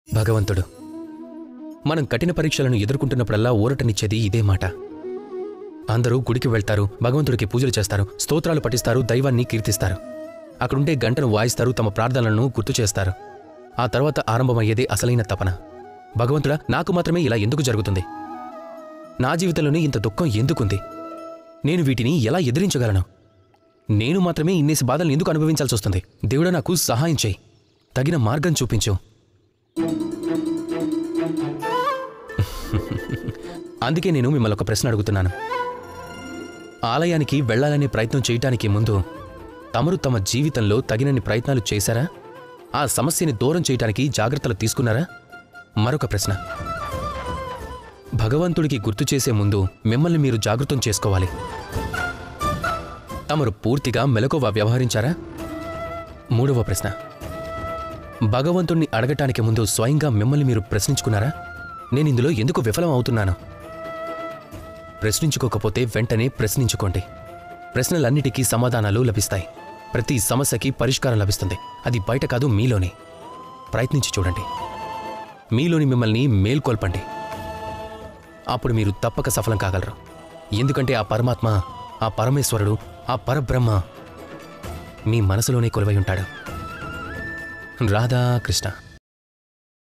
భగవంతుడు మనం కఠిన పరీక్షలను ఎదుర్కొంటున్నప్పుడల్లా ఊరటనిచ్చేది ఇదే మాట. అందరూ గుడికి వెళ్తారు, భగవంతుడికి పూజలు చేస్తారు, స్తోత్రాలు పఠిస్తారు, దైవాన్ని కీర్తిస్తారు, అక్కడుండే గంటను వాయిస్తారు, తమ ప్రార్థనలను గుర్తు చేస్తారు. ఆ తర్వాత ఆరంభమయ్యేదే అసలైన తపన. భగవంతుడా, నాకు మాత్రమే ఇలా ఎందుకు జరుగుతుంది? నా జీవితంలోనే ఇంత దుఃఖం ఎందుకుంది? నేను వీటిని ఎలా ఎదిరించగలను? నేను మాత్రమే ఇన్నేసి బాధలను ఎందుకు అనుభవించాల్సి వస్తుంది? దేవుడా, నాకు సహాయం చేయి, తగిన మార్గం చూపించు. అందుకే నేను మిమ్మల్ని ఒక ప్రశ్న అడుగుతున్నాను. ఆలయానికి వెళ్లాలనే ప్రయత్నం చేయటానికి ముందు తమరు తమ జీవితంలో తగినన్ని ప్రయత్నాలు చేశారా? ఆ సమస్యని దూరం చేయటానికి జాగ్రత్తలు తీసుకున్నారా? మరొక ప్రశ్న, భగవంతుడికి గుర్తు చేసే ముందు మిమ్మల్ని మీరు జాగృతం చేసుకోవాలి. తమరు పూర్తిగా మెలకువ వ్యవహరించారా? మూడవ ప్రశ్న, భగవంతుణ్ణి అడగటానికి ముందు స్వయంగా మిమ్మల్ని మీరు ప్రశ్నించుకున్నారా? నేనిందులో ఎందుకు విఫలం అవుతున్నాను? ప్రశ్నించుకోకపోతే వెంటనే ప్రశ్నించుకోండి. ప్రశ్నలన్నిటికీ సమాధానాలు లభిస్తాయి. ప్రతి సమస్యకి పరిష్కారం లభిస్తుంది. అది బయట కాదు, మీలోనే. ప్రయత్నించి చూడండి. మీలోని మిమ్మల్ని మేల్కొల్పండి. అప్పుడు మీరు తప్పక సఫలం కాగలరు. ఎందుకంటే ఆ పరమాత్మ, ఆ పరమేశ్వరుడు, ఆ పరబ్రహ్మ మీ మనసులోనే కొలువై ఉంటాడు. రాధాకృష్ణ.